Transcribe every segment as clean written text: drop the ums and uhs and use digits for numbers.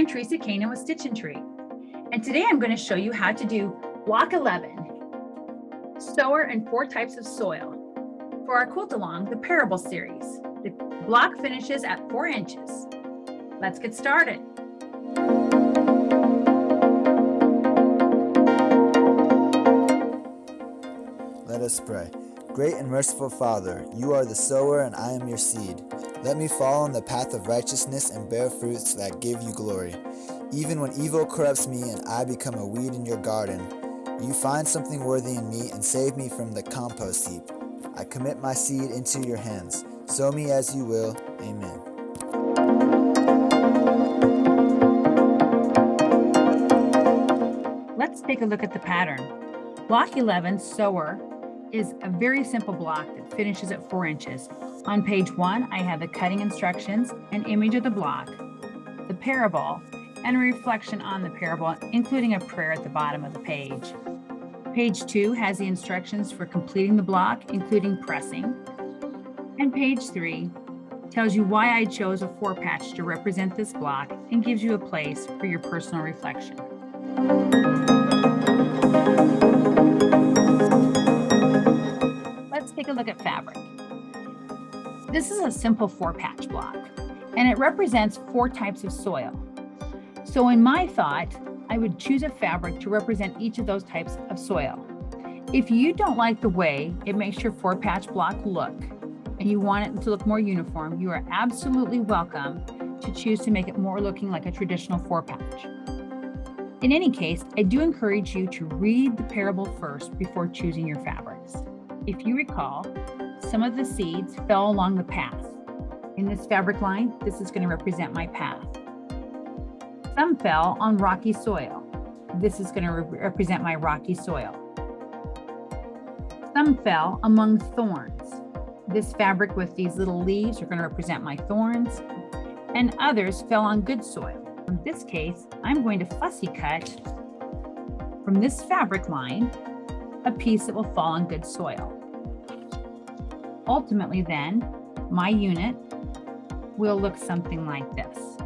I'm Teresa Coenen with Stitchin, and today I'm going to show you how to do block 11, sower and 4 types of soil for our quilt along the Parable series. The block finishes at 4 inches. Let's get started. Let us pray. Great and merciful Father, you are the sower and I am your seed. Let me fall on the path of righteousness and bear fruits that give you glory. Even when evil corrupts me and I become a weed in your garden, you find something worthy in me and save me from the compost heap. I commit my seed into your hands. Sow me as you will. Amen. Let's take a look at the pattern. Block 11, sower, is a very simple block that finishes at 4 inches. On page 1, I have the cutting instructions, an image of the block, the parable, and a reflection on the parable, including a prayer at the bottom of the page. Page 2 has the instructions for completing the block, including pressing. And page 3 tells you why I chose a 4-patch to represent this block and gives you a place for your personal reflection. Let's take a look at fabric. This is a simple 4-patch block, and it represents 4 types of soil. So in my thought, I would choose a fabric to represent each of those types of soil. If you don't like the way it makes your 4-patch block look, and you want it to look more uniform, you are absolutely welcome to choose to make it more looking like a traditional 4-patch. In any case, I do encourage you to read the parable first before choosing your fabrics. If you recall, some of the seeds fell along the path. In this fabric line, this is going to represent my path. Some fell on rocky soil. This is going to represent my rocky soil. Some fell among thorns. This fabric with these little leaves are going to represent my thorns. And others fell on good soil. In this case, I'm going to fussy cut from this fabric line a piece that will fall on good soil. Ultimately then, my unit will look something like this.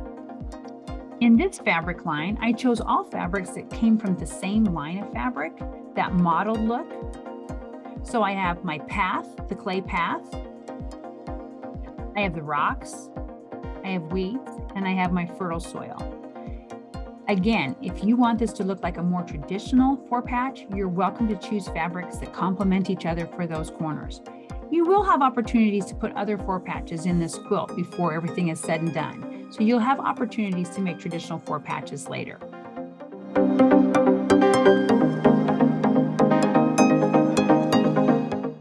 In this fabric line, I chose all fabrics that came from the same line of fabric, that modeled look. So I have my path, the clay path, I have the rocks, I have weeds, and I have my fertile soil. Again, if you want this to look like a more traditional 4-patch, you're welcome to choose fabrics that complement each other for those corners. You will have opportunities to put other 4-patches in this quilt before everything is said and done. So you'll have opportunities to make traditional 4-patches later.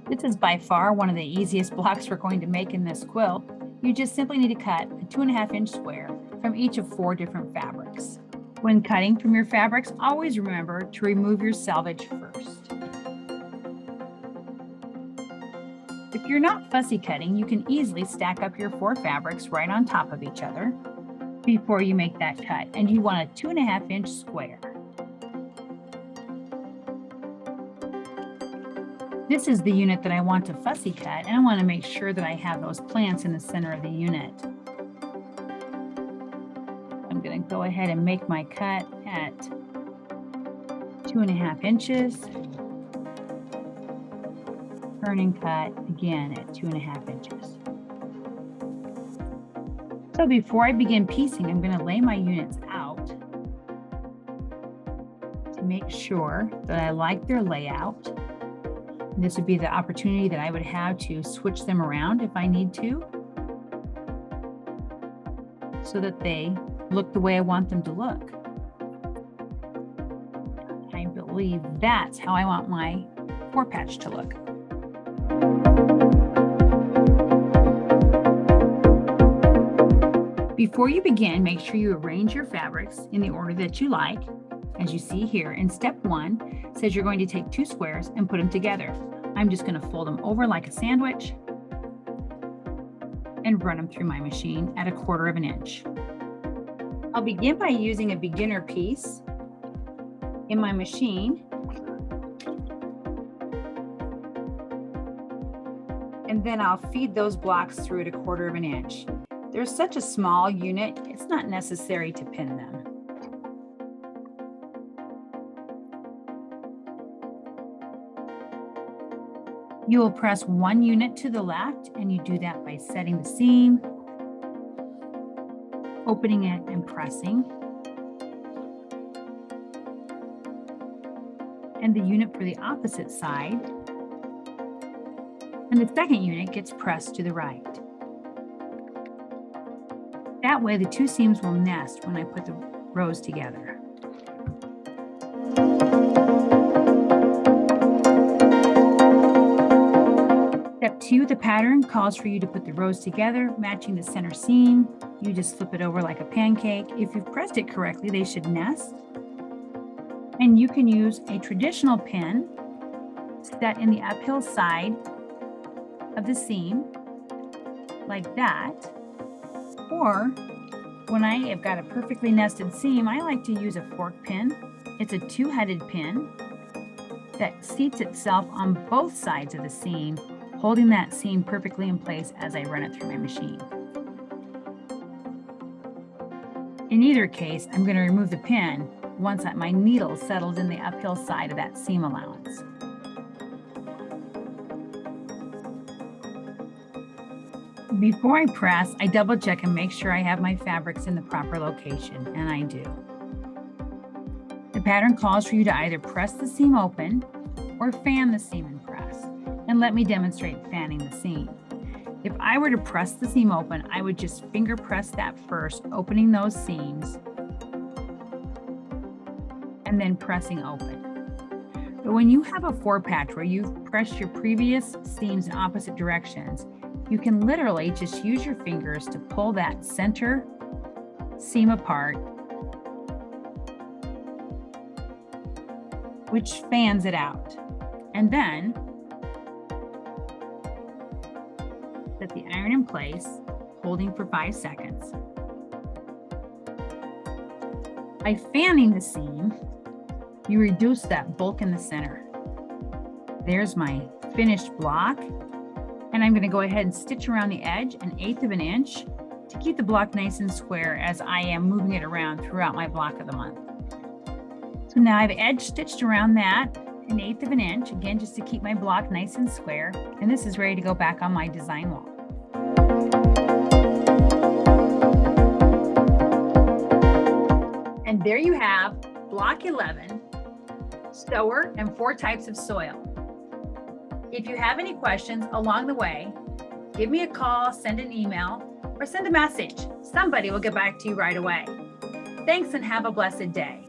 This is by far one of the easiest blocks we're going to make in this quilt. You just simply need to cut a 2.5-inch square from each of 4 different fabrics. When cutting from your fabrics, always remember to remove your selvage first. If you're not fussy cutting, you can easily stack up your 4 fabrics right on top of each other before you make that cut, and you want a 2.5-inch square. This is the unit that I want to fussy cut, and I want to make sure that I have those plants in the center of the unit. I'm going to go ahead and make my cut at 2.5 inches. Turning cut again at 2.5 inches. So before I begin piecing, I'm going to lay my units out to make sure that I like their layout. And this would be the opportunity that I would have to switch them around if I need to, so that they look the way I want them to look. I believe that's how I want my 4-patch to look. Before you begin, make sure you arrange your fabrics in the order that you like. As you see here, in step 1 says you're going to take 2 squares and put them together. I'm just going to fold them over like a sandwich and run them through my machine at 1/4 inch. I'll begin by using a beginner piece in my machine, and then I'll feed those blocks through at 1/4 inch. They're such a small unit, it's not necessary to pin them. You will press one unit to the left, and you do that by setting the seam, opening it and pressing. And the unit for the opposite side. And the second unit gets pressed to the right. That way the two seams will nest when I put the rows together. Step 2, the pattern calls for you to put the rows together, matching the center seam. You just flip it over like a pancake. If you've pressed it correctly, they should nest. And you can use a traditional pin set in the uphill side of the seam, like that. Or when I have got a perfectly nested seam, I like to use a fork pin. It's a two-headed pin that seats itself on both sides of the seam, holding that seam perfectly in place as I run it through my machine. In either case, I'm going to remove the pin once my needle settles in the uphill side of that seam allowance. Before I press, I double check and make sure I have my fabrics in the proper location, and I do. The pattern calls for you to either press the seam open or fan the seam and press. And let me demonstrate fanning the seam. If I were to press the seam open, I would just finger press that first, opening those seams, and then pressing open. But when you have a four patch where you've pressed your previous seams in opposite directions, you can literally just use your fingers to pull that center seam apart, which fans it out. And then set the iron in place, holding for 5 seconds. By fanning the seam, you reduce that bulk in the center. There's my finished block. And I'm going to go ahead and stitch around the edge 1/8 of an inch to keep the block nice and square as I am moving it around throughout my block of the month. So now I've edge stitched around that 1/8 of an inch, again, just to keep my block nice and square. And this is ready to go back on my design wall. And there you have block 11, Sower, and 4 types of soil. If you have any questions along the way, give me a call, send an email, or send a message. Somebody will get back to you right away. Thanks and have a blessed day.